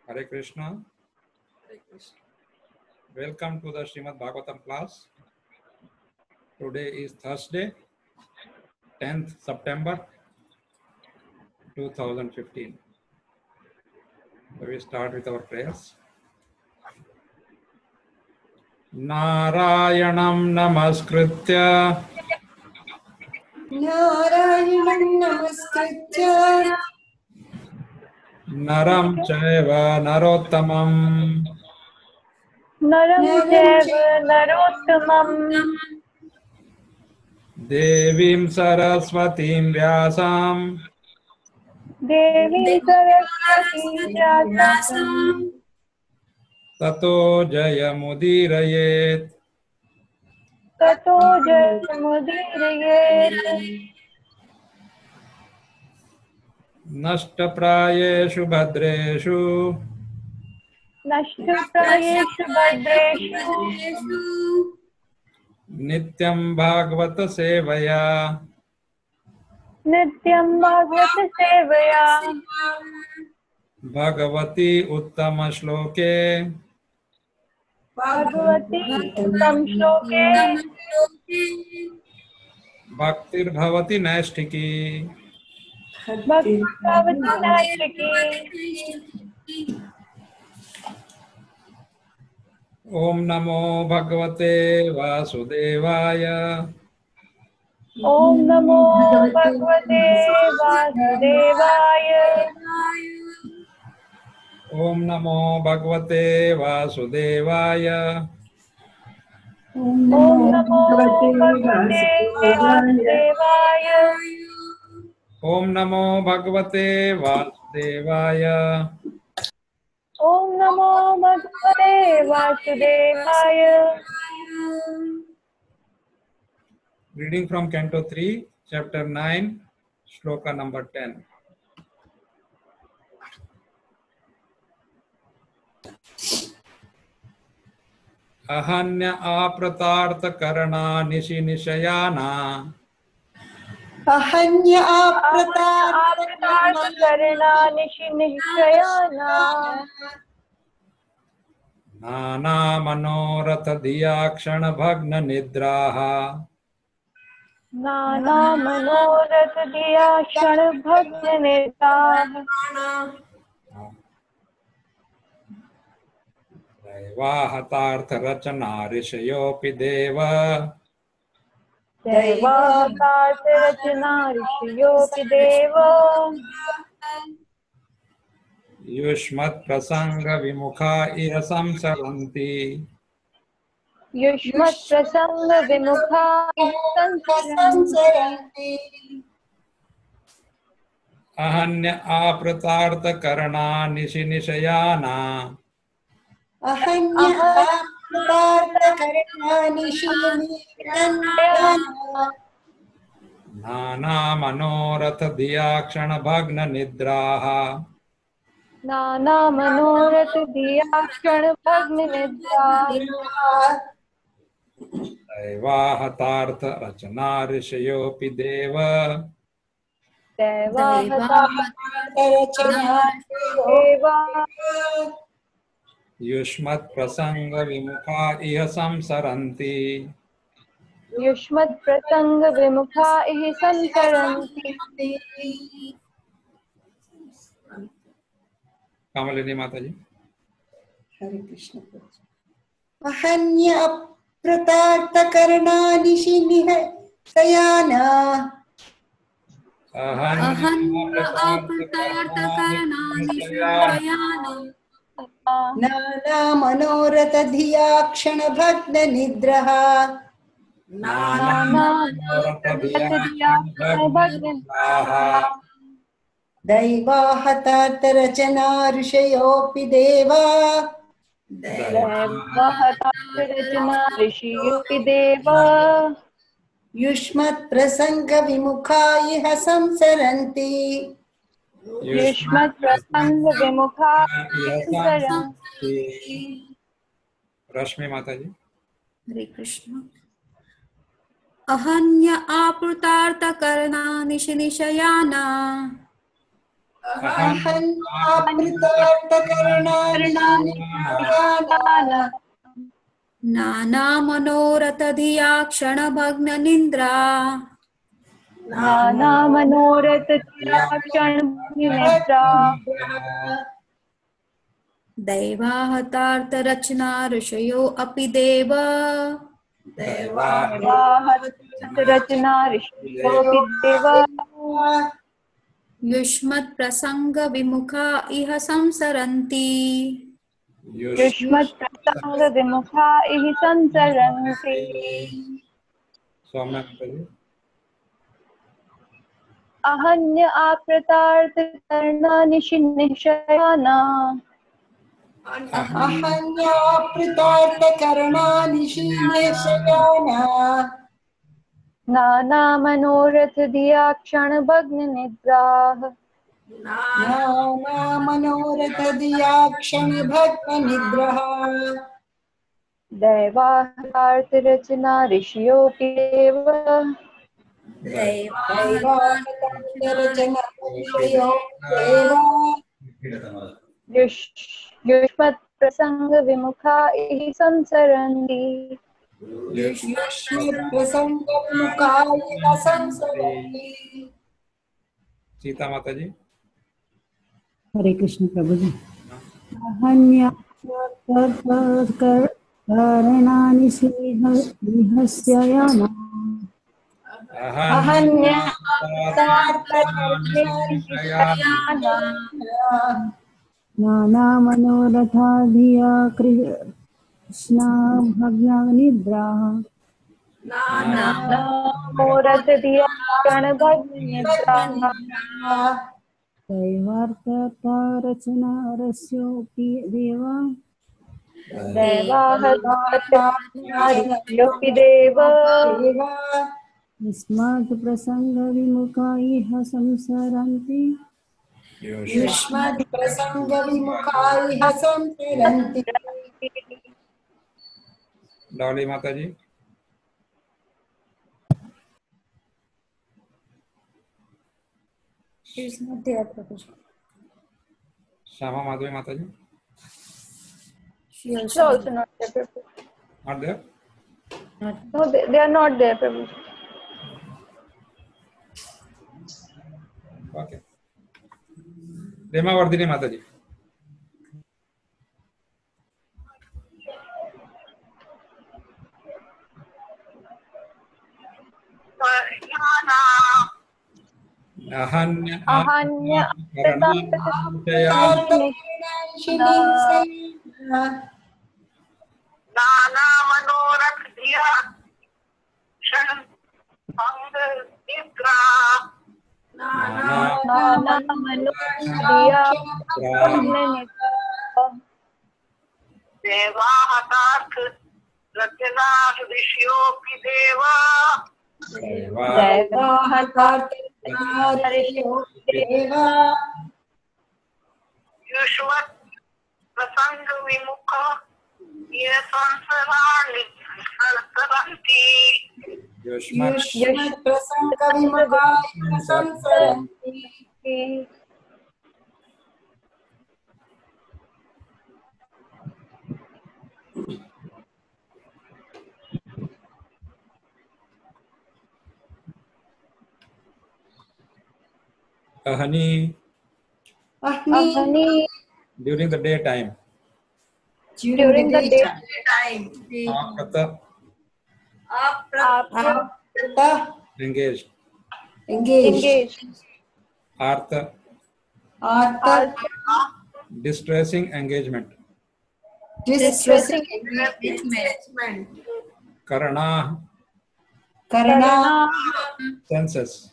Hare Krishna. Welcome to the Srimad Bhagavatam class. Today is Thursday, 10th September 2015. So we start with our prayers. Narayanam namaskritya Naram chaiva narottamam Devim saraswatim vyasam Tato jayamudirayet Nashtaprayeshu bhadreshu Nityam bhagavata sevaya Bhagavati uttama shloke Bhaktir bhavati naistiki Om namo bhagavate vasudevaya Om Namo Bhagavate Vasudevaya. Om namo bhagavate vasudevaya Om Namo Bhagavate Vasudevaya. Om namo bhagavate vasudevaya Om Namo Bhagavate Vasudevaya. Reading from Canto 3, Chapter 9, Shloka number 10. Ahanya apratartha karana nishi nishayana Ahanya apratartha Karna Nishinishayana. Nana manoratha diyakshana bhagna nidraha Nana Manorat Diya Kshan Bhagna Neta. Daivahatartha rachana rishayopi deva Daivahatartha Rachana Rishiyopi Deva. Yushmat prasanga vimukha iha samsaranti Yushmat Prasanga Vimukha Sansaranti. Ahanya apratartha karana nishi nishayana Ahanya apratartha karna nishayana Nana manoratha diyakshana bhagna nidraha Nana Manorat Diya Kshan Bhagna Nidra. Daivahatartha rachana rishayopi deva Daivahatartha Deva. Yushmat prasanga vimukha iha samsaranti Yushmat Prasanga Vimukha Ihi Sansaranti. Kamalini Mataji. Hare Krishna. Ahanya apratartha karna nishayana Ahanya apratartha karana nishayana Nana manoratha dhiyakshana bhagna nidraha Nana Daivahatartha rachana rishayopi deva Daivahatartha Rachana Rishiyopi Deva. Yushmat prasanga vimukha iha samsaranti Yushmat Prasanga Vimukha Sansaranti. Rashmi Mataji. Hare Krishna. Ahanya apratartha karna nishinishayana नाना मनोरथ धिया क्षण भग्न निद्रा नाना मनोरथ क्षण निद्रा दैवाहतार्थ रचना ऋषयो अपि देव रचना ऋषयोऽपि देव युष्मत् प्रसंग विमुखा इह संसरन्ति युष्मत् प्रसंग विमुखा इह संसरन्ति अहन्य आप्रतार्थ कर्णा निशयाना नाना मनोरथ दिया क्षण भग्न निद्राः दैवाहतार्थ रचना ऋषयोऽपि देव युष्मत् प्रसंग विमुखा इह संसरन्ति सीता माता जी। हरे कृष्ण प्रभु जी। अहन्यानि सिंहस्ययाना नाना मनोरथा धिया कृष्णा भग्ना निद्रा मनोरथ दिया क्षण भग्न निद्रा दैवार्था रचना रस्योऽपि देवा दैवाहतार्थ देव यस्मात् प्रसंग विमुखा इह संसरन्ति डॉली माता जी। श्यामा माधवी माता जी। She also not there, Prabhu. Not there? No, they are not there, Prabhu. Okay. Remavardhini माता जी। अहन्य नाना मनोरथ दिया क्षण भंग निद्रा नाना मनोरथ दिया देवाहतार्थ रचना ऋषयोऽपि देवा युष्मत् प्रसंग विमुख ये संसराणि संसरन्ति युष्मत् प्रसंग विमुखा संसरन्ति Ahani during the daytime. During the daytime. Aprata engaged. Artha distressing engagement. Karana senses.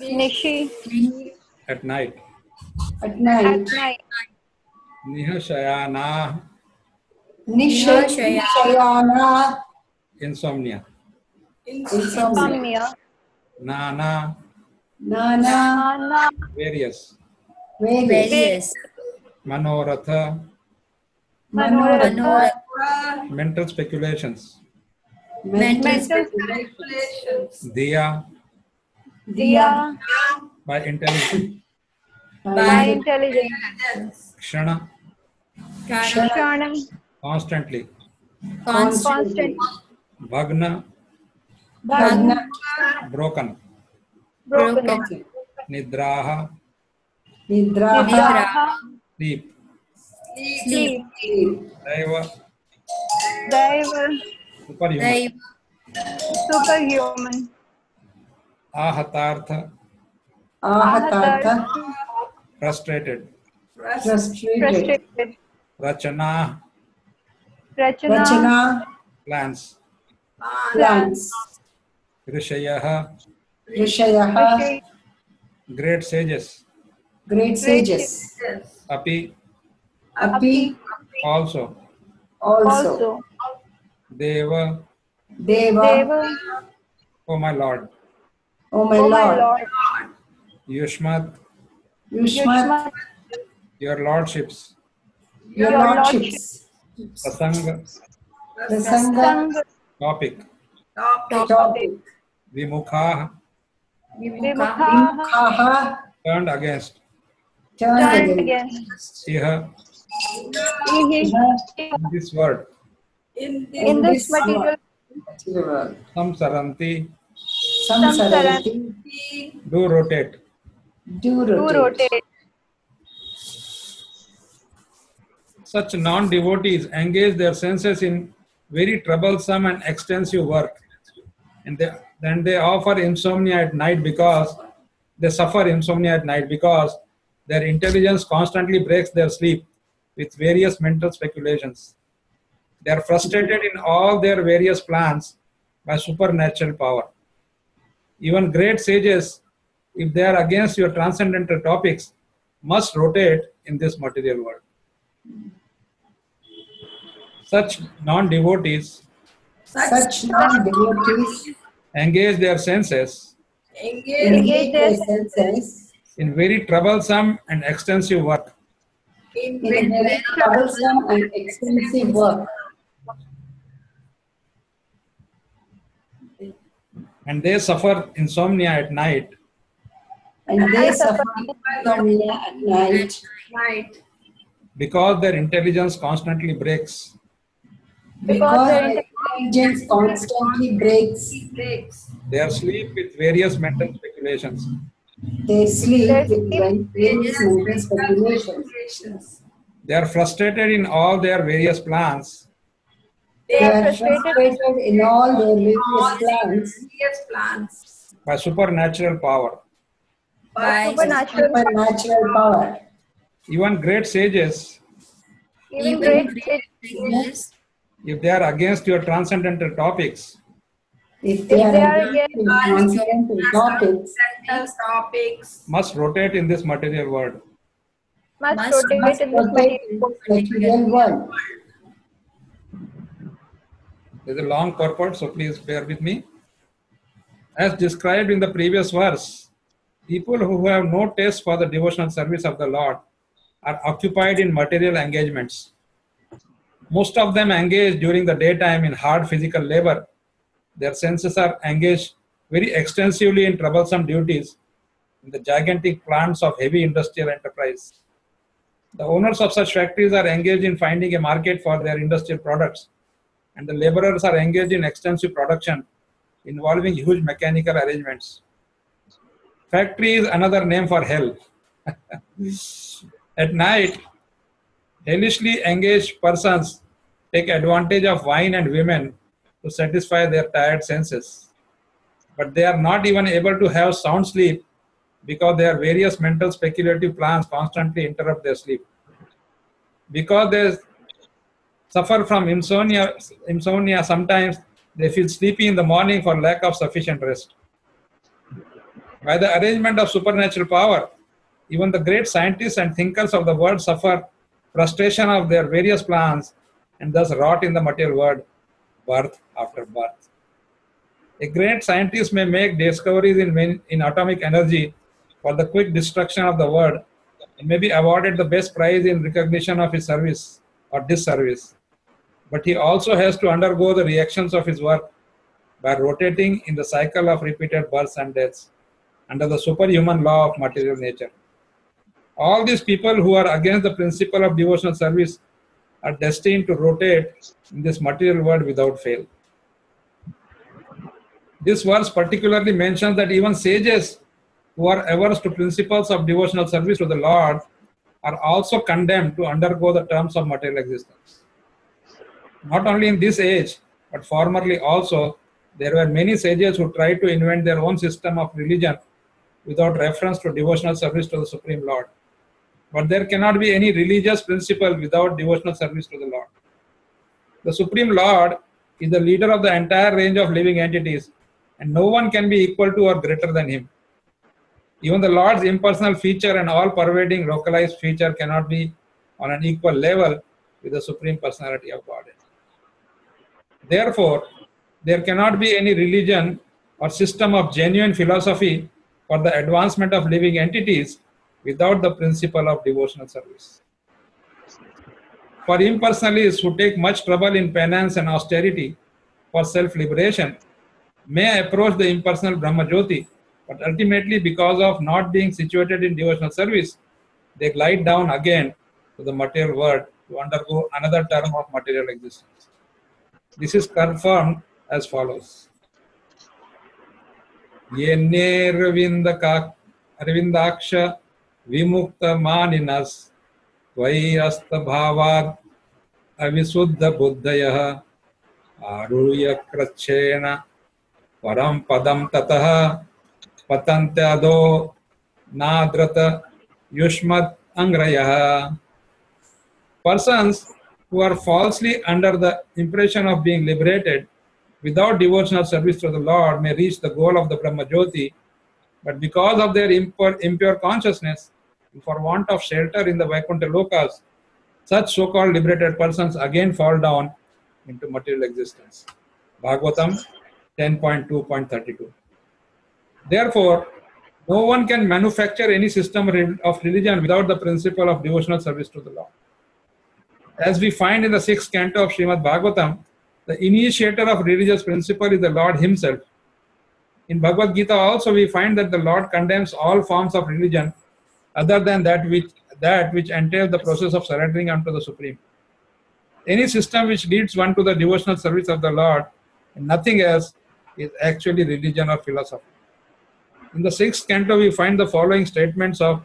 Nishi at night. Nihashayana insomnia. Nana various. Manoratha mental speculations. Diya Diya. by intelligence. By intelligence. Kshana, Kshanam. constantly. Constant. Bhagna, Bhagna. broken. Broken. Nidraha, Nidraha. Nidraha. sleep. Sleep. Daiva, Daiva. superhuman. Superhuman. Ahatartha, Ahatartha. frustrated. Frustrated. Frustrated. Rachana, Rachana. Rachana. plans. Plans. Rishayaha, Rishayaha. great sages. Great sages. Api, Api. also. Also. Deva, Deva. Deva. oh my Lord. Oh my Oh my Lord. Lord. Yushmat, Yushmat. your lordships. Your lordships. Prasanga, Prasanga. Sangha. topic. Topic. Vimukha, Vimukha. Kaha. turned against. Turned Turned against. against. Iha, Ihi. in this word. In this material world. Samsaranti, Samsaranti. do rotate. Do to rotate. rotate. Such non-devotees engage their senses in very troublesome and extensive work. And then they offer insomnia at night because they suffer insomnia at night because their intelligence constantly breaks their sleep with various mental speculations. They are frustrated in all their various plans by supernatural power. Even great sages, if they are against your transcendental topics, must rotate in this material world. Such non-devotees Such non-devotees engage their senses engage their senses in very troublesome and extensive work. in very troublesome and expensive work. And they suffer insomnia at night And they suffer insomnia at night because their intelligence constantly breaks. because their intelligence constantly breaks Their sleep with various mental speculations. their sleep with various mental speculations. They are frustrated in all their various plans They are frustrated in all their various plans by supernatural power. by Supernatural. supernatural power. Even great sages, Even great sages, if they are against your transcendental topics, If they they are are against transcendental topics, must rotate in this material world. must must rotate in this rotate in material. this material world. There's a long purport, so please bear with me. As described in the previous verse, people who have no taste for the devotional service of the Lord are occupied in material engagements. Most of them engage during the daytime in hard physical labor. Their senses are engaged very extensively in troublesome duties in the gigantic plants of heavy industrial enterprise. The owners of such factories are engaged in finding a market for their industrial products, and the laborers are engaged in extensive production involving huge mechanical arrangements. Factory is another name for hell. At night, hellishly engaged persons take advantage of wine and women to satisfy their tired senses. But they are not even able to have sound sleep because their various mental speculative plans constantly interrupt their sleep. Because they suffer from insomnia, sometimes they feel sleepy in the morning for lack of sufficient rest. By the arrangement of supernatural power, even the great scientists and thinkers of the world suffer frustration of their various plans and thus rot in the material world, birth after birth. A great scientist may make discoveries in atomic energy for the quick destruction of the world and may be awarded the best prize in recognition of his service or disservice. But he also has to undergo the reactions of his work by rotating in the cycle of repeated births and deaths under the superhuman law of material nature. All these people who are against the principle of devotional service are destined to rotate in this material world without fail. This verse particularly mentions that even sages who are averse to principles of devotional service to the Lord are also condemned to undergo the terms of material existence. Not only in this age, but formerly also, there were many sages who tried to invent their own system of religion without reference to devotional service to the Supreme Lord. But there cannot be any religious principle without devotional service to the Lord. The Supreme Lord is the leader of the entire range of living entities, and no one can be equal to or greater than him. Even the Lord's impersonal feature and all-pervading localized feature cannot be on an equal level with the Supreme Personality of Godhead. Therefore, there cannot be any religion or system of genuine philosophy for the advancement of living entities without the principle of devotional service. For impersonalists who take much trouble in penance and austerity for self-liberation may approach the impersonal Brahma Jyoti, but ultimately, because of not being situated in devotional service, they glide down again to the material world to undergo another term of material existence. This is confirmed as follows. Yenne Arvindaksha Vimukta Maninas Vairasta Bhavad Avisuddha Buddhayaha Aruya Krachena Param Padam Tataha Patantyado Nadrata Yushmat Angrayaha. Persons who are falsely under the impression of being liberated without devotional service to the Lord may reach the goal of the Brahma Jyoti, but because of their impure consciousness and for want of shelter in the Vaikuntha Lokas, such so-called liberated persons again fall down into material existence. Bhagavatam 10.2.32. Therefore, no one can manufacture any system of religion without the principle of devotional service to the Lord. As we find in the 6th canto of Srimad Bhagavatam, the initiator of religious principle is the Lord himself. In Bhagavad Gita also we find that the Lord condemns all forms of religion other than that which entails the process of surrendering unto the Supreme. Any system which leads one to the devotional service of the Lord and nothing else is actually religion or philosophy. In the 6th canto we find the following statements of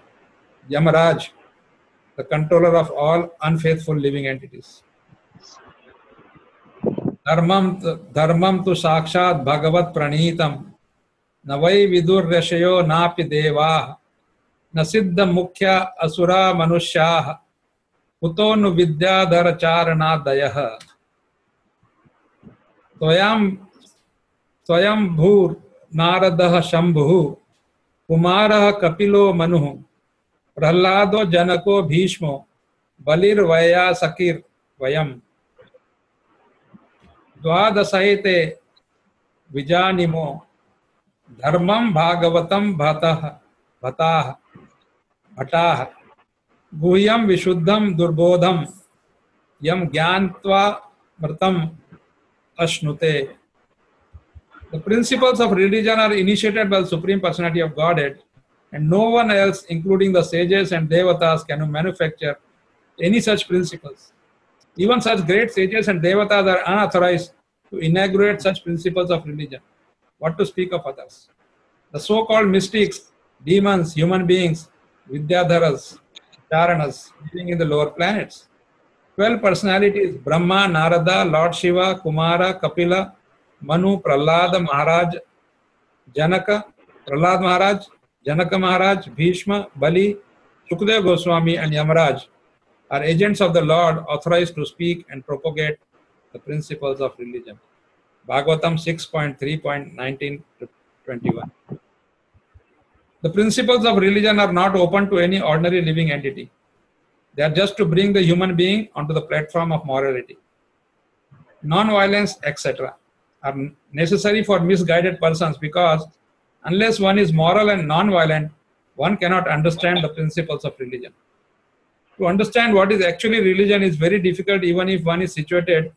Yamaraj, the controller of all unfaithful living entities. Dharmam tu sakshat bhagavat pranitam navai vidur rashayo napi devah nasiddha mukhya asura manushyaha utonu vidyadhara charana dayah Swayam bhur Naradah Shambhu Kumarah Kapilo Manu Prahlado Janako Bhishmo Balir Vaya Sakir Vayam Dwadasahite Vijanimo Dharmam Bhagavatam Bhatah Guhyam Vishuddham Durbodham Yam Gyantva Mritam Ashnute. The principles of religion are initiated by the Supreme Personality of Godhead, and no one else, including the sages and devatas, can manufacture any such principles. Even such great sages and devatas are unauthorized to inaugurate such principles of religion. What to speak of others? The so-called mystics, demons, human beings, Vidyadharas, Charanas, living in the lower planets. 12 personalities, Brahma, Narada, Lord Shiva, Kumara, Kapila, Manu, Prahlad Maharaj, Janaka Maharaj, Bhishma, Bali, Shukdev Goswami and Yamaraj are agents of the Lord authorized to speak and propagate the principles of religion. Bhagavatam 6.3.19-21. The principles of religion are not open to any ordinary living entity. They are just to bring the human being onto the platform of morality. Non-violence, etc. are necessary for misguided persons because unless one is moral and non-violent, one cannot understand the principles of religion. To understand what is actually religion is very difficult even if one is situated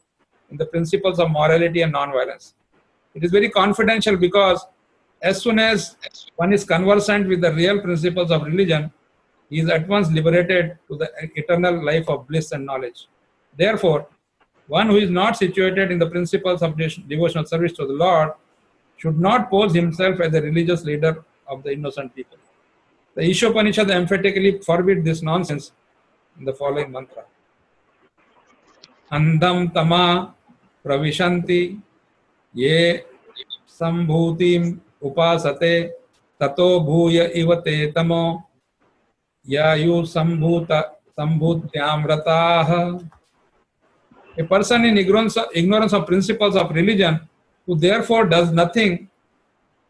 in the principles of morality and non-violence. It is very confidential because As soon as one is conversant with the real principles of religion, he is at once liberated to the eternal life of bliss and knowledge. Therefore, one who is not situated in the principles of devotional service to the Lord should not pose himself as the religious leader of the innocent people. The Ishopanishad emphatically forbids this nonsense in the following mantra. Andam tama pravishanti ye sambhutim upasate tato bhuya ivate tamo yayu sambhutyam rataha. A person in ignorance of principles of religion who therefore does nothing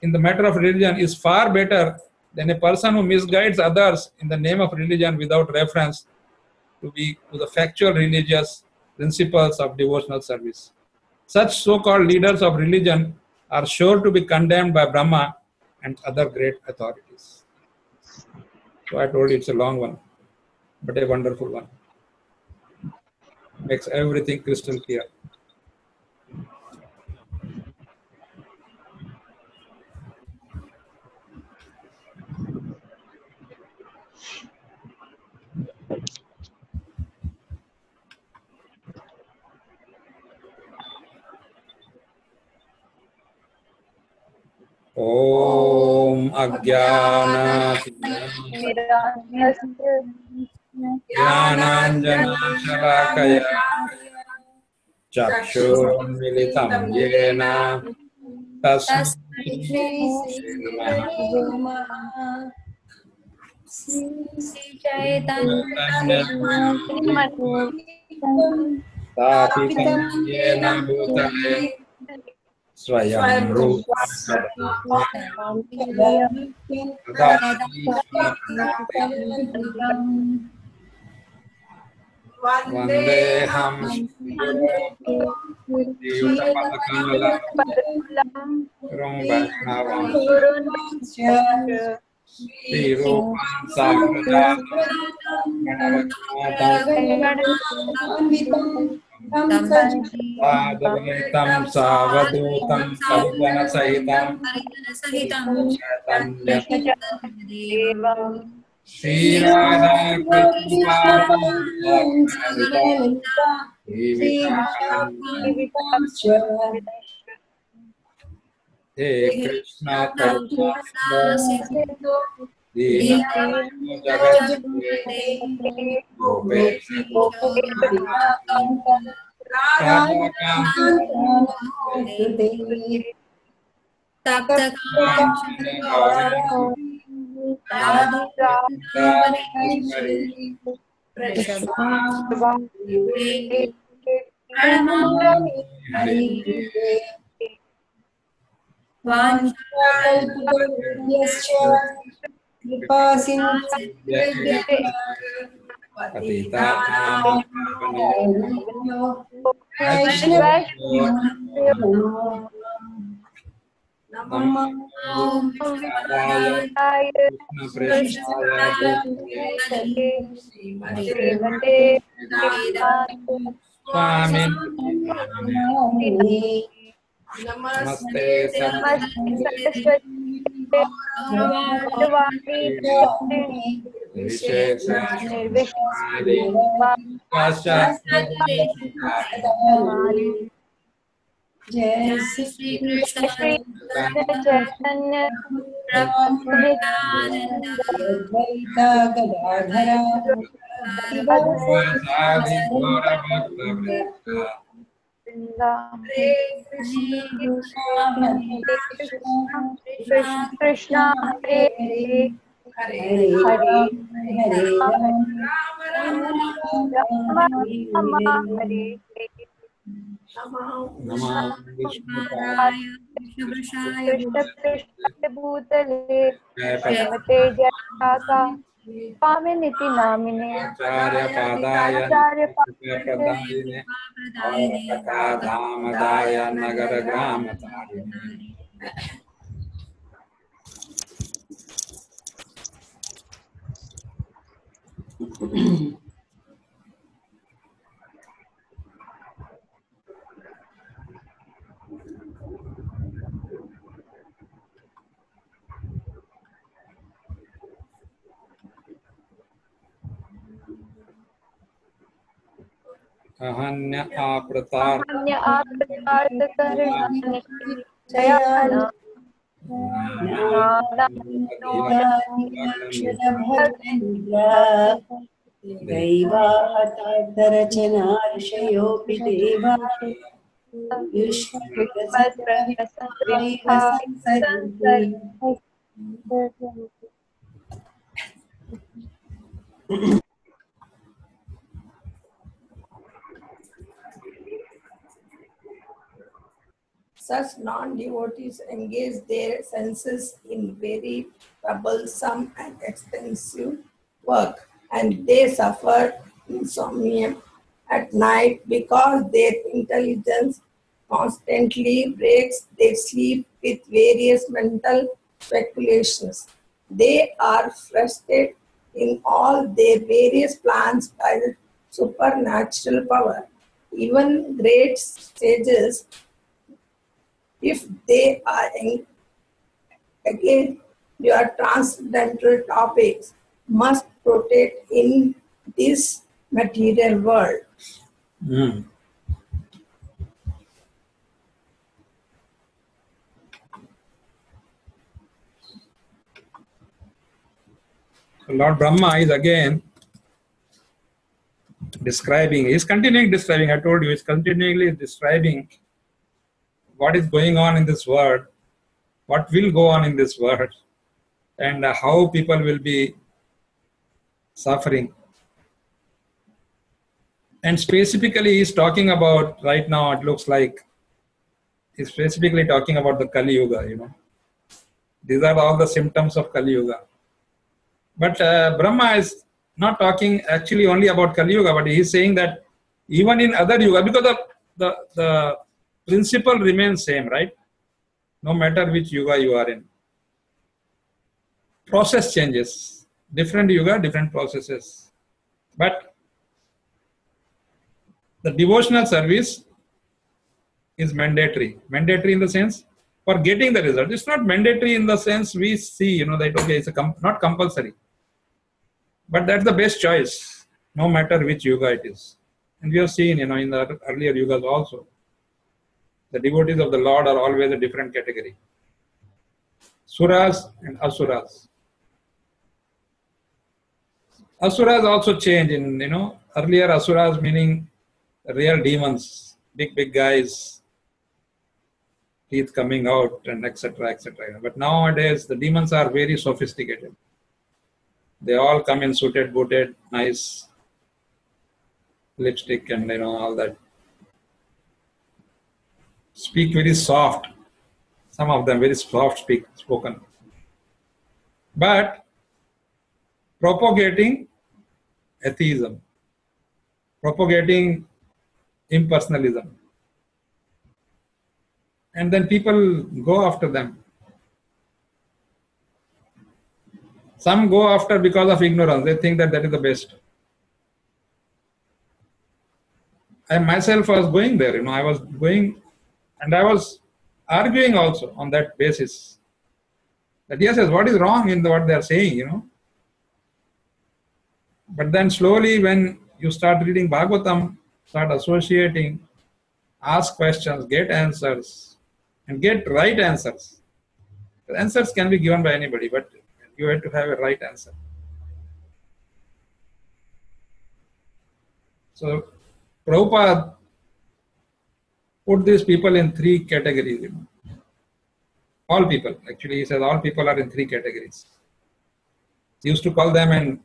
in the matter of religion is far better than a person who misguides others in the name of religion without reference to the factual religious principles of devotional service. Such so-called leaders of religion are sure to be condemned by Brahma and other great authorities. So I told you it's a long one, but a wonderful one. Makes everything crystal clear. Om Ajnana Jnananjana Shalakaya Chakshurmilitam Yena Tasmai Tapitam Yena Bhutale Swayam Rupa Vandeham Yuta Rum Vaishnavam Srirupam Sadvaitam Savadutam Parijana Sahitam Sri Radha Krishna Namaste Jai Shri Krishna Chaitanya Advaita Gadadhara Krishna Hare Hare Hare Rama Rama Hare Krishna Krishna Bhutale Srimate Jayaka Paminiti Namine Acharya Padaya Acharya Pradayine Dhamadaya Nagara Grama Tarini. ahanya apratar अन्य आकृतार्थकरणानि जयान दैवाहतार्थरचना ऋषयोऽपि देवा युष्मत्प्रशस्तायैव संसरन्ति. Such non-devotees engage their senses in very troublesome and expensive work, and they suffer insomnia at night because their intelligence constantly breaks their sleep with various mental speculations. They are frustrated in all their various plans by the supernatural power. Even great sages, if they are again your transcendental topics, must protect in this material world. Hmm. So Lord Brahma is again describing, he's continuing describing, I told you, he's continually describing what is going on in this world, what will go on in this world, and how people will be suffering. And specifically, he's talking about, right now, it looks like, he's specifically talking about the Kali Yuga, you know. These are all the symptoms of Kali Yuga. But Brahma is not talking actually only about Kali Yuga, but he's saying that even in other Yuga, because the principle remains same, right? No matter which Yuga you are in. Process changes. Different Yuga, different processes. But the devotional service is mandatory. Mandatory in the sense for getting the result. It's not mandatory in the sense we see, you know, that okay, it's not compulsory. But that's the best choice, no matter which yuga it is. And we have seen, you know, in the earlier yugas also, the devotees of the Lord are always a different category. Suras and Asuras. Asuras also change in, you know, earlier Asuras meaning real demons, big guys, teeth coming out and etc. etc. But nowadays the demons are very sophisticated. They all come in suited, booted, nice lipstick and, you know, all that. Speak very soft. Some of them very soft spoken. But propagating atheism, propagating impersonalism. And then people go after them. Some go after because of ignorance. They think that is the best. I myself was going there, you know, I was going and I was arguing also on that basis. That yes, what is wrong in what they are saying, you know. But then slowly when you start reading Bhagavatam, start associating, ask questions, get answers, and get right answers. The answers can be given by anybody, but you have to have a right answer. So Prabhupada put these people in three categories. You know. All people, actually he says all people are in three categories. He used to call them an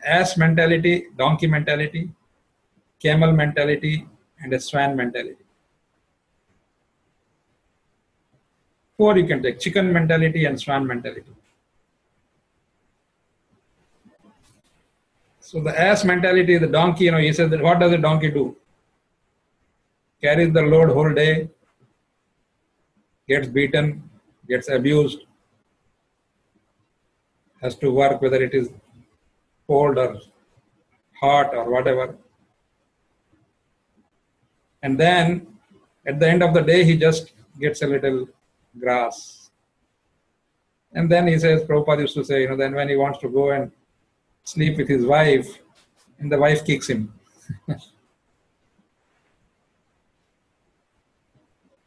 ass mentality, donkey mentality, camel mentality, and a swan mentality. Four you can take, chicken mentality and swan mentality. So the ass mentality, the donkey, you know, he says that what does a donkey do? Carries the load whole day, gets beaten, gets abused, has to work whether it is cold or hot or whatever. And then at the end of the day, he just gets a little grass. And then he says, Prabhupada used to say, you know, then when he wants to go and sleep with his wife, and the wife kicks him.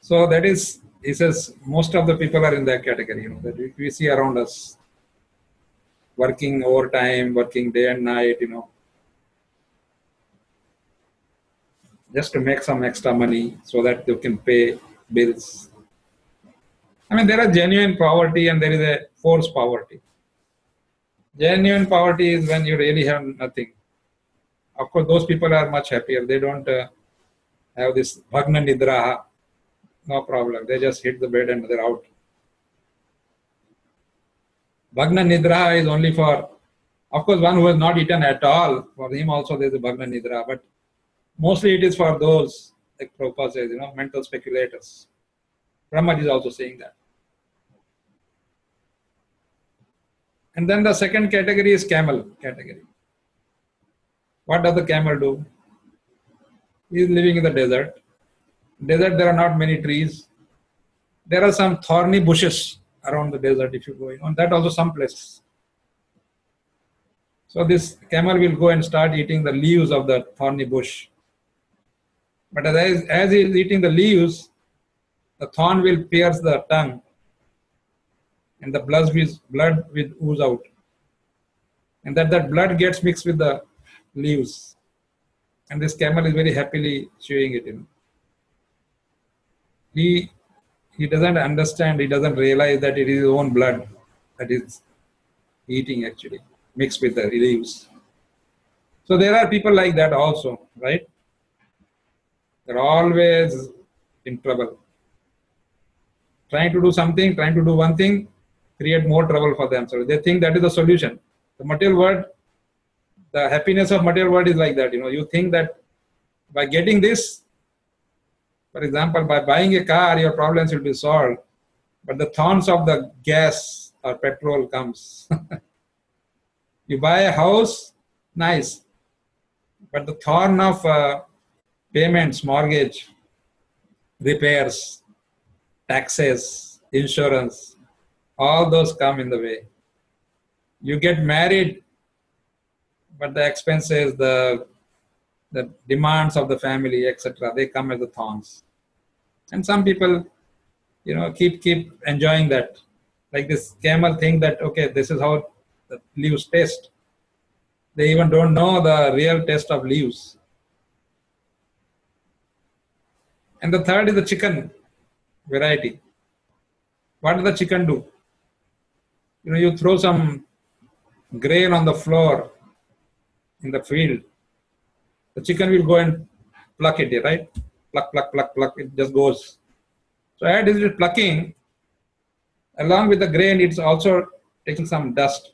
So that is, he says, most of the people are in that category, that we see around us, working overtime, working day and night, just to make some extra money so that they can pay bills. I mean, there is genuine poverty and there is a forced poverty. Genuine poverty is when you really have nothing. Of course, those people are much happier. They don't have this bhagna nidraha. No problem. They just hit the bed and they're out. Bhagna nidraha is only for, of course, one who has not eaten at all. For him also there is a bhagna nidraha. But mostly it is for those, like Prabhupada says, mental speculators. Brahma is also saying that. And then the second category is camel category. What does the camel do? He is living in the desert. Desert, there are not many trees. There are some thorny bushes around the desert if you go in. That also some places. So this camel will go and start eating the leaves of the thorny bush. But as he is eating the leaves, the thorn will pierce the tongue and the blood will ooze out. And that blood gets mixed with the leaves. And this camel is very happily chewing it. He doesn't understand, he doesn't realize that it is his own blood that is eating actually, mixed with the leaves. So there are people like that also, right? They're always in trouble. Trying to do something, trying to do one thing, create more trouble for themselves. They think that is the solution. The material world, the happiness of material world is like that. You think that by getting this, for example, by buying a car, your problems will be solved. But the thorns of the gas or petrol comes. You buy a house, nice. But the thorn of payments, mortgage, repairs, taxes, insurance, all those come in the way. You get married, but the expenses, the demands of the family, etc., they come as the thorns. And some people, keep enjoying that. Like this camel think that, okay, this is how the leaves taste. They even don't know the real taste of leaves. And the third is the chicken variety. What does the chicken do? You throw some grain on the floor in the field. The chicken will go and pluck it, right? Pluck, pluck, pluck, pluck. It just goes. So as it is plucking, along with the grain, it's also taking some dust.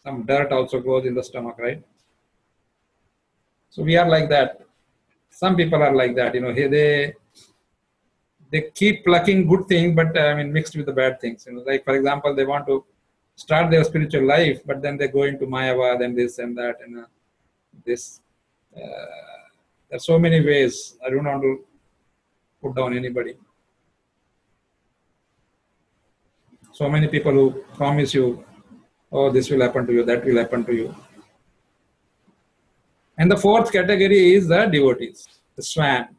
Some dirt also goes in the stomach, right? So we are like that. Some people are like that. They keep plucking good things, but mixed with the bad things. Like for example, they want to start their spiritual life, but then they go into Mayavad and this and that and this. There are so many ways. I don't want to put down anybody. So many people who promise you, oh, this will happen to you, that will happen to you. And the fourth category is the devotees, the swan.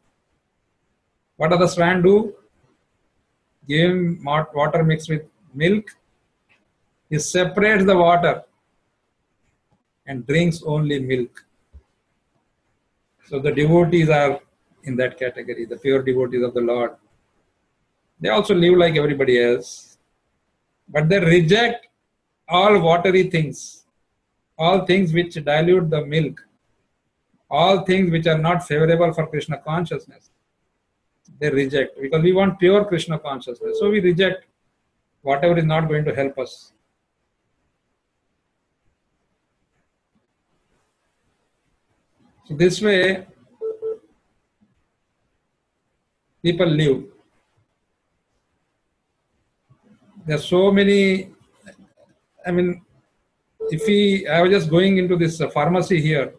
What does the swan do? Give him water mixed with milk. He separates the water and drinks only milk. So the devotees are in that category, the pure devotees of the Lord. They also live like everybody else, but they reject all watery things, all things which dilute the milk, all things which are not favorable for Krishna consciousness. They reject, because we want pure Krishna consciousness. So we reject whatever is not going to help us. So this way, people live. There are so many, I was just going into this pharmacy here,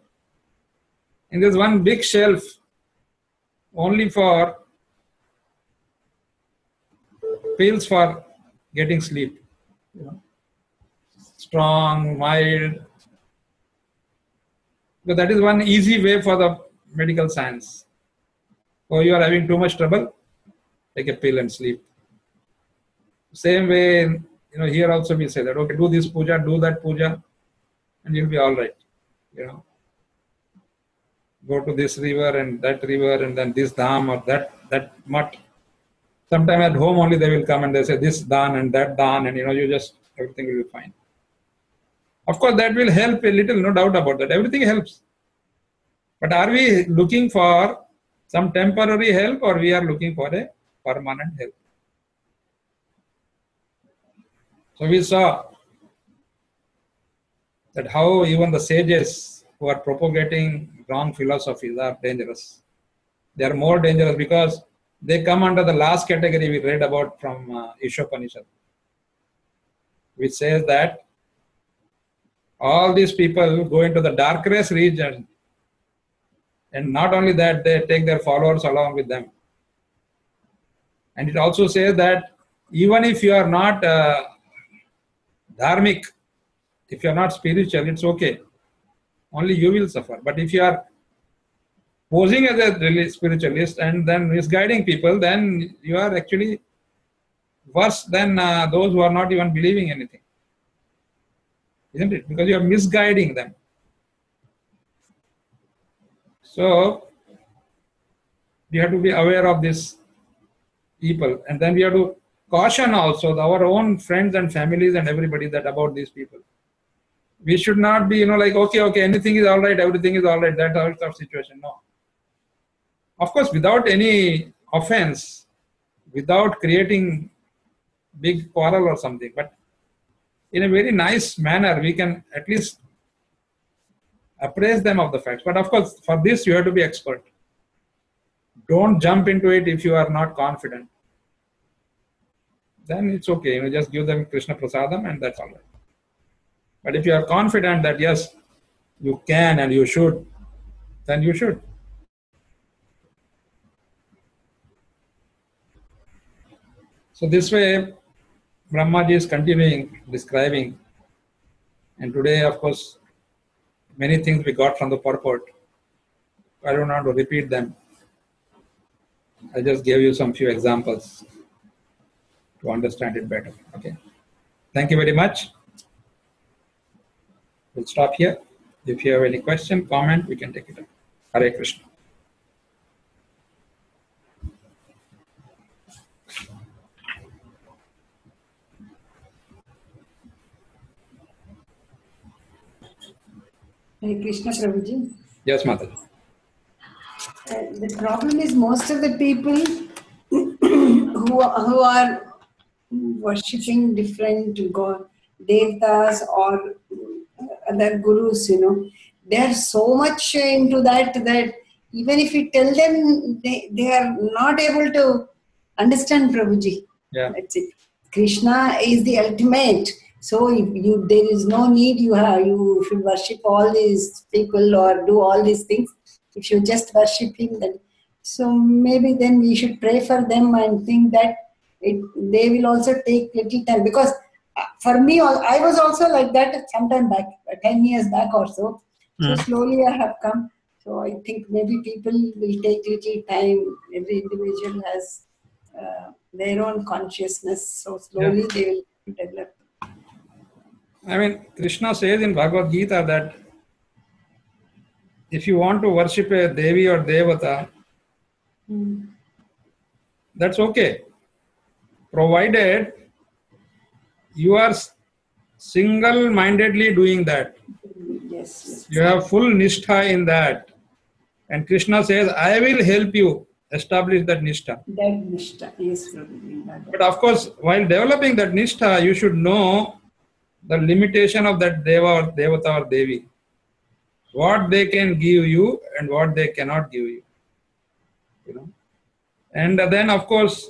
and there's one big shelf only for pills for getting sleep. Strong, mild. So that is one easy way for the medical science. Oh, you are having too much trouble? take a pill and sleep. Same way, here also we say that, okay, do this puja, do that puja, and you'll be all right. Go to this river and then this dham or that mutt. Sometime at home only they will come and they say this dhan and that dhan, and everything will be fine. Of course, that will help a little, no doubt about that. Everything helps. But are we looking for some temporary help, or we are looking for a permanent help? So we saw that how even the sages who are propagating wrong philosophies are dangerous. They are more dangerous because they come under the last category we read about from Ishopanishad, which says that all these people go into the darkness region, and not only that, they take their followers along with them. And it also says that even if you are not dharmic, if you are not spiritual, it's okay. Only you will suffer. But if you are posing as a spiritualist and then misguiding people, then you are actually worse than those who are not even believing anything. Isn't it? Because you are misguiding them. So, we have to be aware of these people. And then we have to caution also our own friends and families and everybody that about these people. We should not be, like, okay, anything is all right, everything is all right, that sort of situation. No. Of course, without any offense, without creating big quarrel or something, but in a very nice manner, we can at least appraise them of the facts. But of course, for this, you have to be expert. Don't jump into it if you are not confident. Then it's okay, just give them Krishna Prasadam and that's all right. But if you are confident that yes, you can and you should, then you should. So this way, Brahmaji is continuing describing, and today, of course, many things we got from the purport. I don't want to repeat them. I just gave you some few examples to understand it better. Okay. Thank you very much. We'll stop here. If you have any question, comment, we can take it up. Hare Krishna. Hare Krishna, Prabhuji. Yes, Mataji. The problem is most of the people who are worshipping different devtas or other gurus, they are so much into that even if you tell them, they are not able to understand Prabhuji. Yeah. That's it. Krishna is the ultimate. So if there is no need you should worship all these people or do all these things. If you just worship him, then so maybe then we should pray for them and think that they will also take little time, because for me I was also like that sometime back, 10 years back or so. So slowly I have come. So I think maybe people will take little time. Every individual has their own consciousness. So slowly they will develop. I mean, Krishna says in Bhagavad Gita that if you want to worship a Devi or Devata, that's okay, provided you are single-mindedly doing that. Yes. You have full nishtha in that. And Krishna says, I will help you establish that nishtha. That nishtha, yes. But of course, while developing that nishtha, you should know the limitation of that Deva or Devata or Devi. What they can give you and what they cannot give you. And then, of course,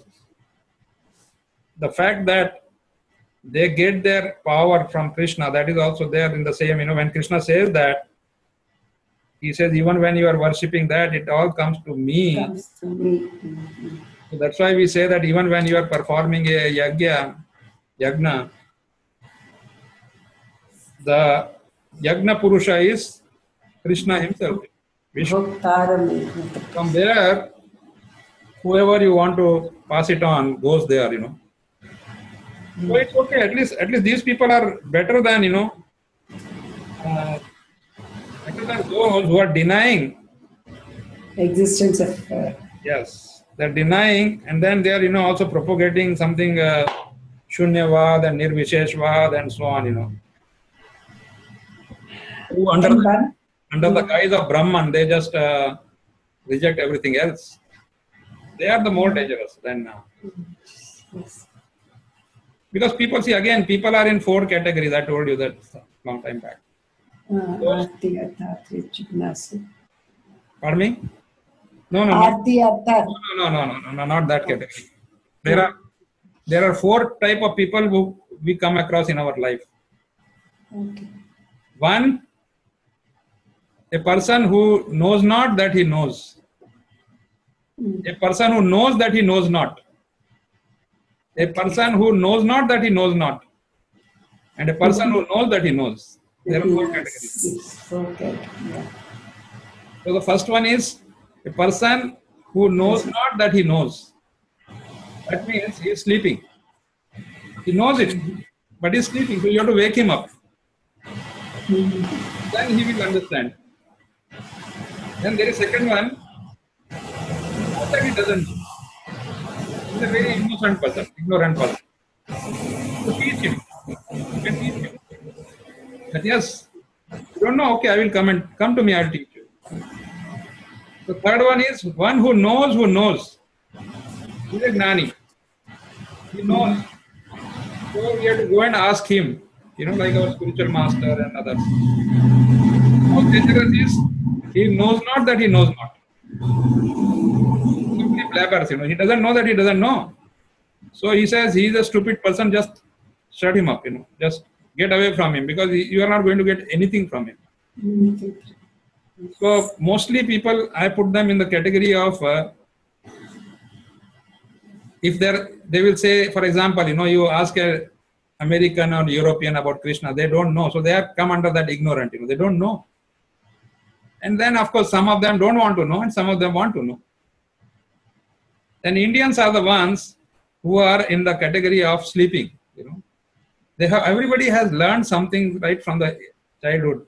the fact that they get their power from Krishna, that is also there in the same, when Krishna says that, he says, even when you are worshipping that, it all comes to me. So that's why we say that even when you are performing a yagna, the yagna purusha is Krishna himself. From there, whoever you want to pass it on, goes there, So it's okay. At least these people are better than, better than those who are denying. Existence of Yes, they're denying, and then they are, also propagating something Shunyavad and Nirvisheshvad and so on, Who under the guise of Brahman, they just reject everything else. They are the more dangerous than yes. because people see again. People are in 4 categories. I told you that long time back. Arti, Artha, Trichiknasi. Pardon me? No, Arti, Artha. No, not that category. There are 4 type of people who we come across in our life. Okay. One, a person who knows not that he knows. A person who knows that he knows not. A person who knows not that he knows not. And a person who knows that he knows. There are 4 categories. Yes. Okay. Yeah. So the first one is a person who knows not that he knows. That means he is sleeping. He knows it, but he is sleeping. So you have to wake him up. Then he will understand. Then there is second one. He knows that he doesn't know. He is a very innocent person, ignorant person. So teach him. You can teach him. But yes, you don't know, okay, I will come to me, I will teach you. The third one is one who knows who knows. He is a gnani. He knows. So we have to go and ask him, like our spiritual master and others. Most dangerous is he knows not that he knows not. Simply blabbers, he doesn't know that he doesn't know. So he says he is a stupid person, just shut him up, just get away from him because you are not going to get anything from him. So mostly people, I put them in the category of if they will say, for example, you ask a American or European about Krishna, they don't know. So they have come under that ignorant, they don't know. And then of course some of them don't want to know and some of them want to know. Then Indians are the ones who are in the category of sleeping, everybody has learned something right from the childhood.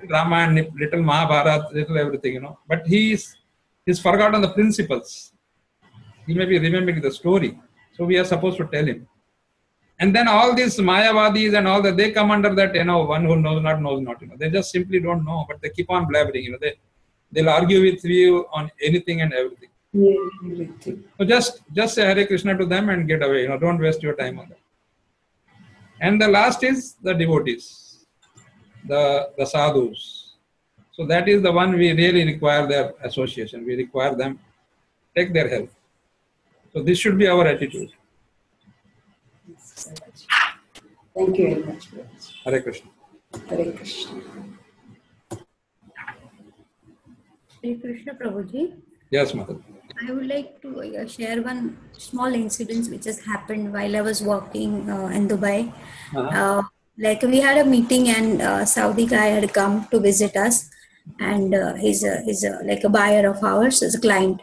Drama and little Mahabharata, little everything, but he's forgotten the principles. He may be remembering the story. So we are supposed to tell him. And then all these Mayavadis and all that, they come under that, one who knows not. They just simply don't know, but they keep on blabbering. They'll argue with you on anything and everything. So just say Hare Krishna to them and get away. Don't waste your time on that. And the last is the devotees, the sadhus. So that is the one we really require their association. We require them, take their help. So this should be our attitude. Thank you very much. Hare Krishna. Hare Krishna. Hare Krishna Prabhuji. Yes, Mother. I would like to share one small incident which has happened while I was working in Dubai. Like we had a meeting and a Saudi guy had come to visit us, and he's like a buyer of ours, as a client,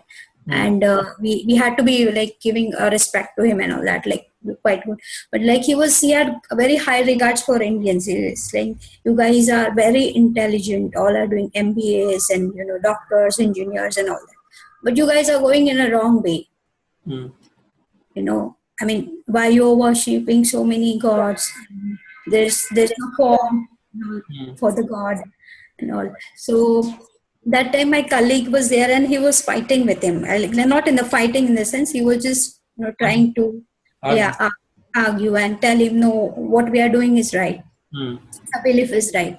and we had to be like giving respect to him and all that, like quite good. But like he had very high regards for Indians. He's like, you guys are very intelligent, all are doing MBAs and doctors, engineers and all that. But you guys are going in a wrong way. I mean, why you're worshipping so many gods? There's no form for the god and all. So that time my colleague was there and he was fighting with him. Not in the fighting in the sense, he was just trying to argue and tell him, no, what we are doing is right. The belief is right.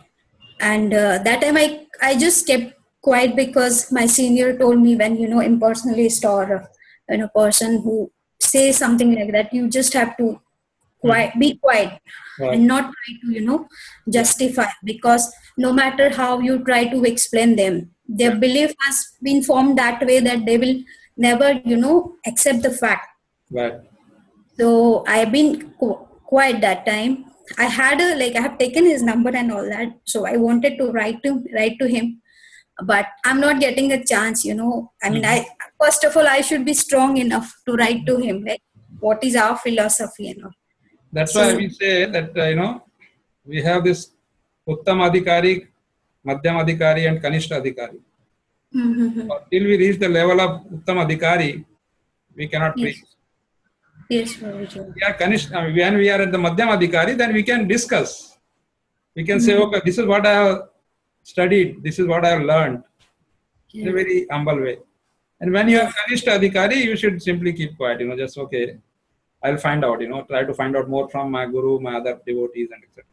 And that time I just kept quiet because my senior told me, when impersonalist or a person who says something like that, you just have to be quiet and not try to justify, because no matter how you try to explain them, their belief has been formed that way that they will never accept the fact. Right. So I've been quiet that time. I have taken his number and all that, so I wanted to write to him. but I'm not getting a chance, you know. I mean, first of all, I should be strong enough to write to him, like, what is our philosophy and all. That's So- why we say that, we have this Uttam Adhikari, Madhyam Adhikari and Kanishta Adhikari. Till we reach the level of Uttam Adhikari, we cannot preach. Yes, Prabhuji. When we are at the Madhyam Adhikari, then we can discuss. We can say, okay, this is what I have studied, this is what I have learned, in a very humble way. And when you are Kanishta Adhikari, you should simply keep quiet, just okay, I'll find out, try to find out more from my guru, my other devotees, and etc.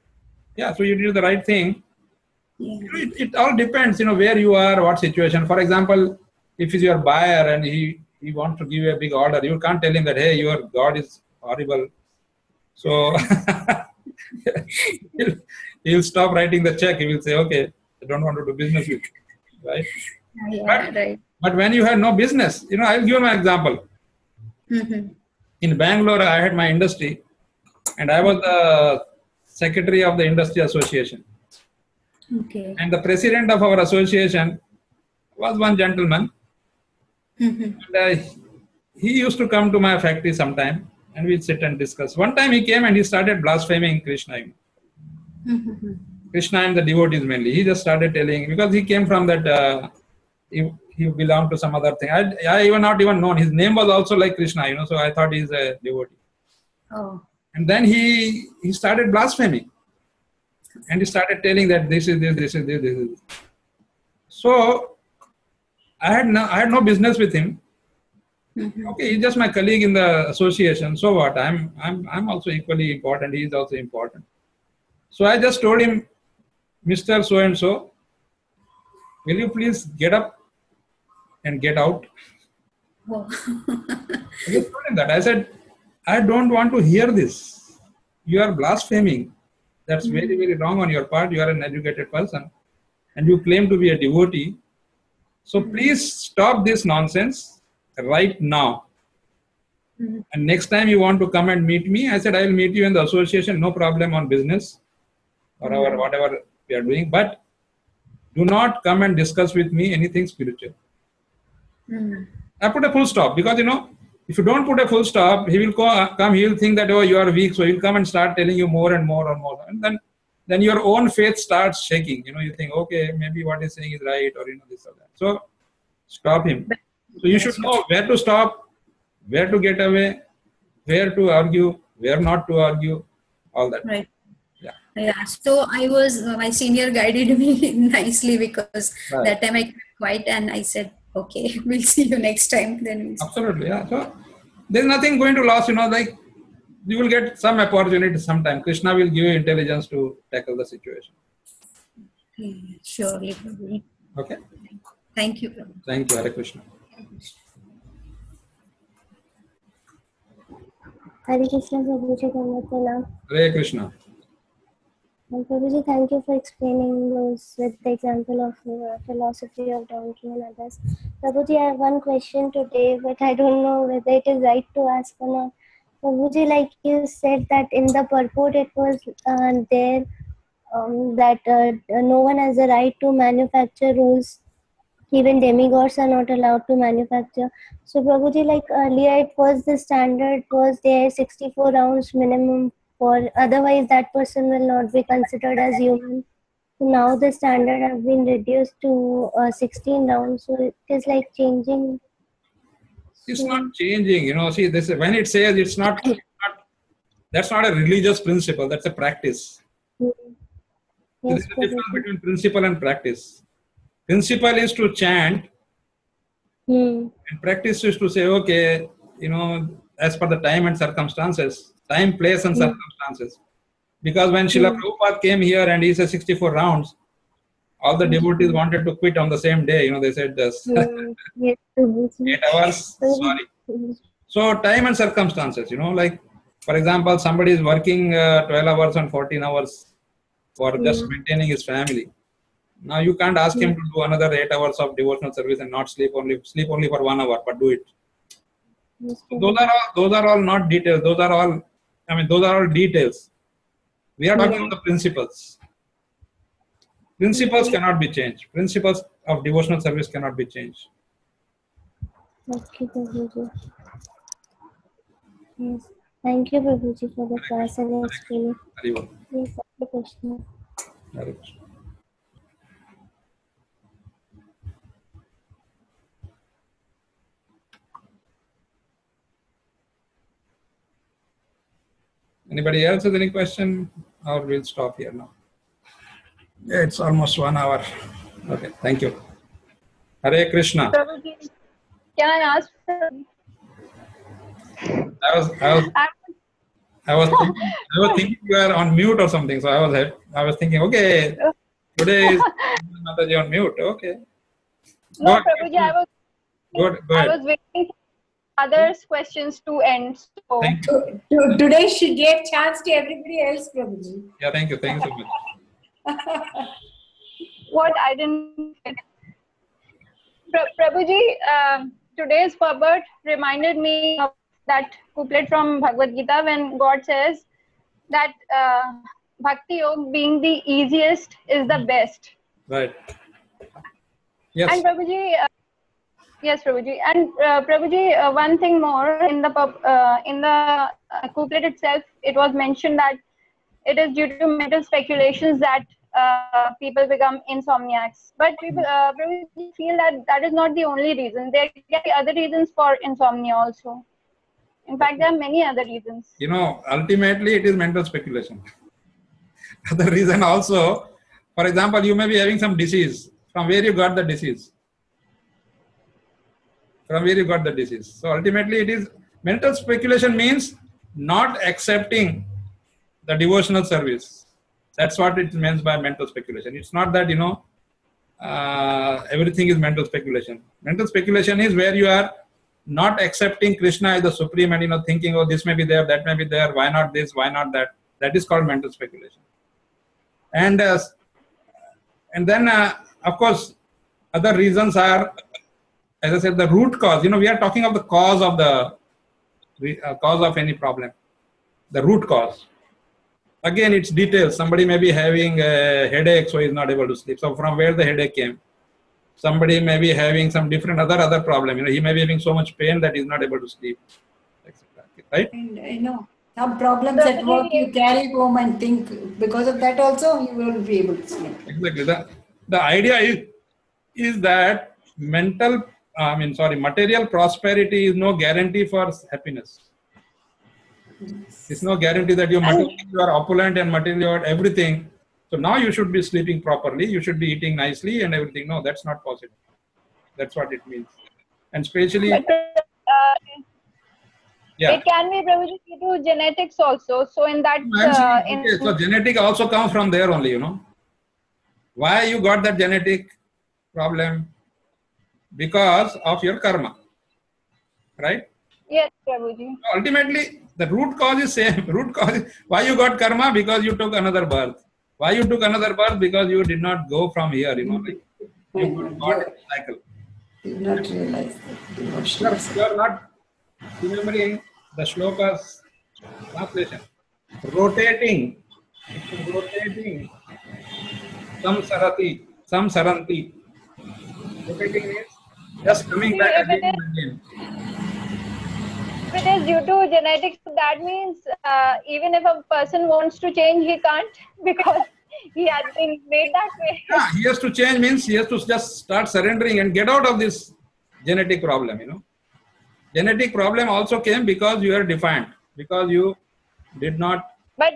Yeah, so you do the right thing. It all depends, where you are, what situation. For example, if he's your buyer and he wants to give you a big order, you can't tell him that, hey, your God is horrible. So he'll stop writing the check. He will say, okay, I don't want to do business with you. Right? Right. But when you have no business, I'll give you my example. In Bangalore, I had my industry and I was the secretary of the industry association. Okay. And the president of our association was one gentleman. And he used to come to my factory sometime and we'd sit and discuss. One time he came and he started blaspheming Krishna. Krishna and the devotees mainly. He just started telling, because he came from that, he belonged to some other thing. I even not even known. His name was also like Krishna, so I thought he's a devotee. Oh. And then he started blaspheming. And he started telling that this is this, this is this, this is this. So I had no business with him. Okay, he's just my colleague in the association. So what? I'm also equally important. He is also important. So I just told him, Mr. So and so, will you please get up and get out? Oh. I just told him that. I said, I don't want to hear this. You are blaspheming. That's very, very wrong on your part. You are an educated person and you claim to be a devotee. So please stop this nonsense right now. And next time you want to come and meet me, I said, I will meet you in the association, no problem, on business or whatever we are doing. But do not come and discuss with me anything spiritual. I put a full stop because, if you don't put a full stop, he will come, he will think that, oh, you are weak. So he'll come and start telling you more and more and more. And then your own faith starts shaking. You think, okay, maybe what he's saying is right, or, this or that. So stop him. So you should know where to stop, where to get away, where to argue, where not to argue, all that. Right. Yeah. So my senior guided me nicely because that time I kept quiet and I said, okay, we'll see you next time. Then absolutely, yeah. So there's nothing going to lose, like you will get some opportunity sometime. Krishna will give you intelligence to tackle the situation. Surely. Okay. Thank you, Prabhu. Thank you, Hare Krishna. Hare Krishna, Prabhuji. Hare Krishna. And Prabhuji, thank you for explaining those with the example of philosophy of donkey and others. Prabhuji, I have one question today, but I don't know whether it is right to ask or not. Prabhuji, like you said that in the purport it was there that no one has the right to manufacture rules. Even demigods are not allowed to manufacture. So Prabhuji, like earlier it was the standard was there 64 rounds minimum. For otherwise that person will not be considered as human. So now the standard have been reduced to 16 rounds. So it is like changing. It's not changing. See, this when it says it's not that's not a religious principle. That's a practice. Yes, There's a difference between principle and practice. Principle is to chant, and practice is to say, okay, as per the time and circumstances. Time, place, and circumstances. Because when Srila Prabhupada came here and he said 64 rounds, all the devotees wanted to quit on the same day. They said just 8 hours, sorry. So time and circumstances, like for example, somebody is working 12 hours and 14 hours for just maintaining his family. Now you can't ask him to do another 8 hours of devotional service and not sleep only for 1 hour, but do it. So those are all not details. Those are all details. We are talking about the principles. Principles cannot be changed. Principles of devotional service cannot be changed. Okay, Prabhuji. Yes. Thank you, Prabhuji, for the class and explaining. Hari Bol. Yes, Hare Krishna. Hare Krishna. Anybody else has any question? Or we'll stop here now. Yeah, it's almost 1 hour. Okay, thank you. Hare Krishna. Prabhuji, can I ask? I was thinking you are on mute or something. So I was thinking, okay, today is Mataji on mute. Okay. No, Go Prabhuji, Go I ahead. was waiting for others' questions to end. So Thank you. Today she gave chance to everybody else, Prabhuji. Yeah, thank you. Thank you so much. what I didn't get. Prabhuji, today's Prabhupada reminded me of that couplet from Bhagavad Gita when God says that Bhakti Yoga being the easiest is the best. Right. Yes. And Prabhuji, yes, Prabhuji. And Prabhuji, one thing more in the couplet itself, it was mentioned that it is due to mental speculations that people become insomniacs. But people Prabhuji feel that that is not the only reason. There can be other reasons for insomnia also. In fact, there are many other reasons. You know, ultimately it is mental speculation. Other reason also, for example, you may be having some disease. From where you got the disease? From where you got the disease? So ultimately it is mental speculation means not accepting the devotional service. That's what it means by mental speculation. It's not that, everything is mental speculation. Mental speculation is where you are not accepting Krishna as the supreme and thinking, oh, this may be there, that may be there, why not this, why not that. That is called mental speculation. And then, of course, other reasons are, as I said, the root cause. We are talking of the cause of any problem. The root cause. Again, it's details. Somebody may be having a headache, so he's not able to sleep. So from where the headache came? Somebody may be having some different other problem. He may be having so much pain that he's not able to sleep, etc. Right? And some problems at work you carry home and think because of that also you won't be able to sleep. Exactly. The idea is that material prosperity is no guarantee for happiness. It's no guarantee that you are opulent and material everything. So now you should be sleeping properly, you should be eating nicely and everything. No, that's not possible. That's what it means. And especially... It can be Prabhuji due to genetics also. So in that... So genetic also comes from there only, Why you got that genetic problem? Because of your karma. Right? Yes, Prabhuji. Ultimately, the root cause is same. Root cause is why you got karma? Because you took another birth. Why you took another birth? Because you did not go from here, you got a cycle. Did not realize that. You are not remembering the shloka's translation. Rotating, some saranti. Rotating means just coming back again and again. If it is due to genetics, that means even if a person wants to change, he can't because he has been made that way. Yeah, he has to change means he has to just start surrendering and get out of this genetic problem, Genetic problem also came because you are defiant, because you did not... But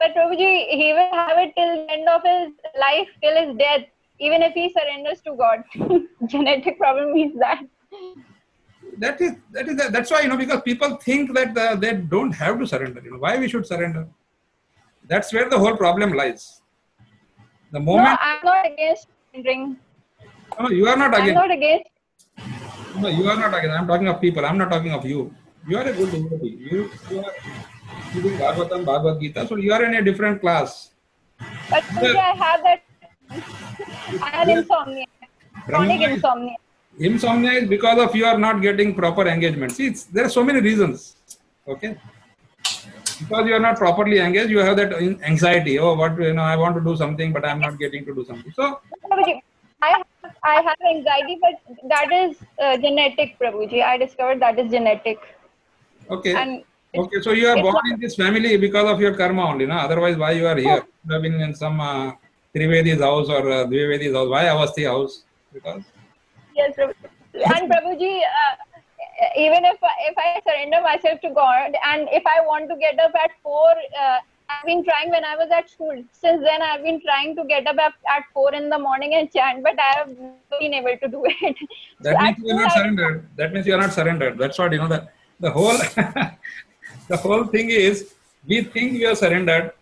Prabhuji, he will have it till the end of his life, till his death, even if he surrenders to God. Genetic problem means that. That's why, because people think that they don't have to surrender. Why we should surrender? That's where the whole problem lies. The moment... No, I'm not against surrendering. No, you are not against. I'm not against. No, you are not against. I'm talking of people. I'm not talking of you. You are a good devotee. You are reading Bhagavatam, Bhagavad Gita. So you are in a different class. But I have that. I have insomnia. Chronic insomnia. Insomnia is because of you are not getting proper engagement. See, there are so many reasons. Okay. Because you are not properly engaged, you have that anxiety. Oh, what, I want to do something, but I'm not getting to do something. So, Prabhuji, I have anxiety, but that is genetic, Prabhuji. I discovered that is genetic. okay. And Okay, so you are it's born not- in this family because of your karma only, no? Otherwise, why you are here? You have been in some Trivedi's house or Dvivedi's house. Why Avasti house? Because Yes, Prabhuji. And Prabhuji, even if I surrender myself to God, and if I want to get up at 4, I've been trying when I was at school. Since then, I've been trying to get up at 4 in the morning and chant, but I have never been able to do it. So that means at you are school, not surrendered. That means you are not surrendered. That's what, the whole, the whole thing is, we think you are surrendered,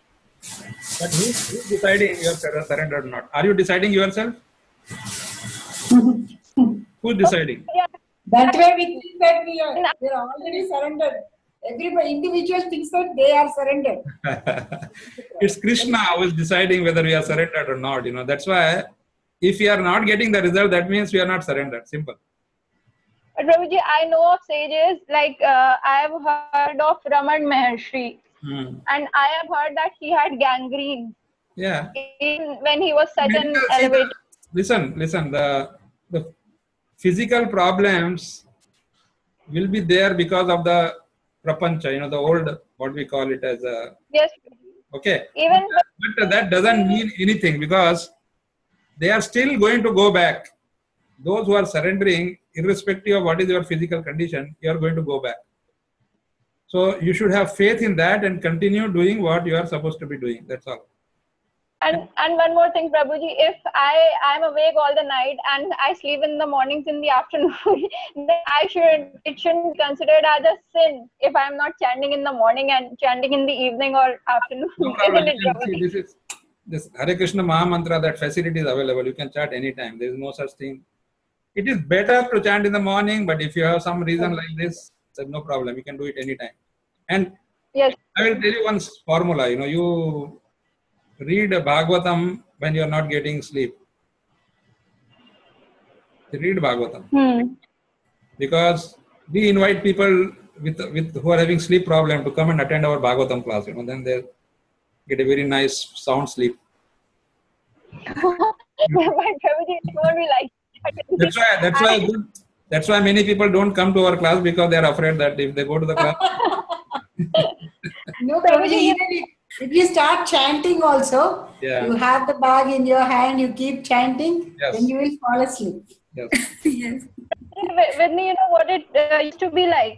but who's deciding you are surrendered or not? Are you deciding yourself? Who's deciding? Yeah. That way we think that we are already surrendered. Everybody, individual thinks that they are surrendered. It's Krishna who is deciding whether we are surrendered or not. That's why if we are not getting the result, that means we are not surrendered. Simple. But Prabhuji, I know of sages, like I have heard of Raman Maharshi, and I have heard that he had gangrene. Yeah. Even when he was such an Medical- elevated. Listen, the physical problems will be there because of the prapancha, the old, what we call it as a, Yes. okay. Even But that doesn't mean anything because they are still going to go back. Those who are surrendering, irrespective of what is your physical condition, you are going to go back. So you should have faith in that and continue doing what you are supposed to be doing. That's all. and one more thing, Prabhuji, if I'm awake all the night and I sleep in the mornings in the afternoon, then it shouldn't be considered as a sin if I'm not chanting in the morning and chanting in the evening or afternoon. No problem. Isn't it, You can Prabhuji? see, this Hare Krishna Maha Mantra, that facility is available. You can chant anytime. There is no such thing. It is better to chant in the morning, but if you have some reason like this, there's no problem. You can do it anytime. And Yes. I will tell you one formula. You read Bhagavatam when you are not getting sleep. Read Bhagavatam. Because we invite people with who are having sleep problem to come and attend our Bhagavatam class. Then they get a very nice sound sleep. But Prabhuji, it won't be like that. That's why many people don't come to our class because they are afraid that if they go to the class. No, Prabhuji, even if you start chanting also, you have the bag in your hand, you keep chanting, then you will fall asleep. Yes. Yes. With me, what it used to be like.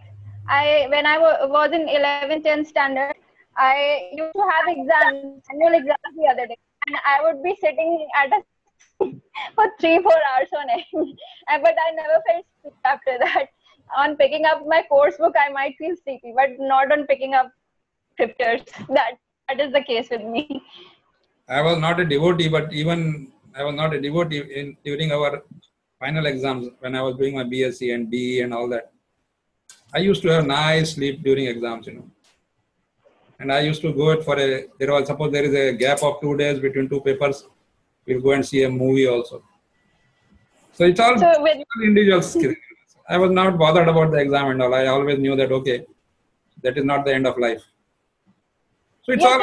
When I was in 11th, 10th standard, I used to have annual exams the other day, and I would be sitting at a for 3-4 hours on end. But I never felt sleepy after that. On picking up my course book, I might feel sleepy, but not on picking up scriptures. That is the case with me. I was not a devotee, but even I was not a devotee during our final exams when I was doing my BSc and BE and all that. I used to have nice sleep during exams, And I used to go suppose there is a gap of 2 days between 2 papers, we'll go and see a movie also. So it's all individual skill. I was not bothered about the exam and all. I always knew that, okay, that is not the end of life. So it's all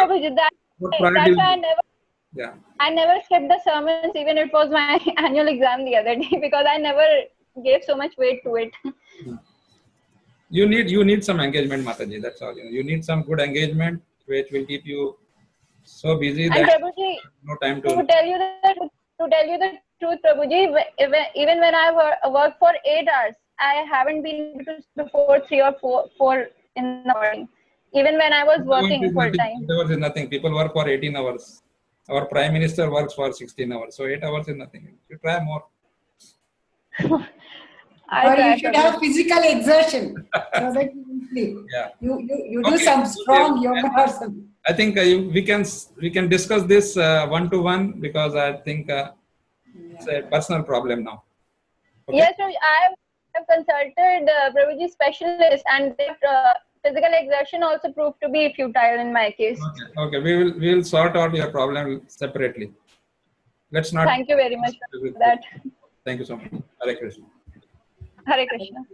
I never skipped the sermons, even it was my annual exam the other day, because I never gave so much weight to it. You need some engagement, Mataji. That's all. You need some good engagement, which will keep you so busy that Prabhuji, no time to tell you the truth, Prabhuji. Even when I work for 8 hours, I haven't been able to sleep before 3 or 4 in the morning. Even when I was working full time. 8 hours is nothing. People work for 18 hours. Our Prime Minister works for 16 hours. So 8 hours is nothing. You try more. Or you should have physical exertion so that you can sleep. Yeah. You do some strong yoga or something. I think we can discuss this one-to-one because I think it's a personal problem now. Okay? Yes, I have consulted Prabhuji specialist, and physical exertion also proved to be futile in my case. Okay. We will sort out your problem separately. Let's not. Thank you very much for that. Thank you so much. Hare Krishna. Hare Krishna.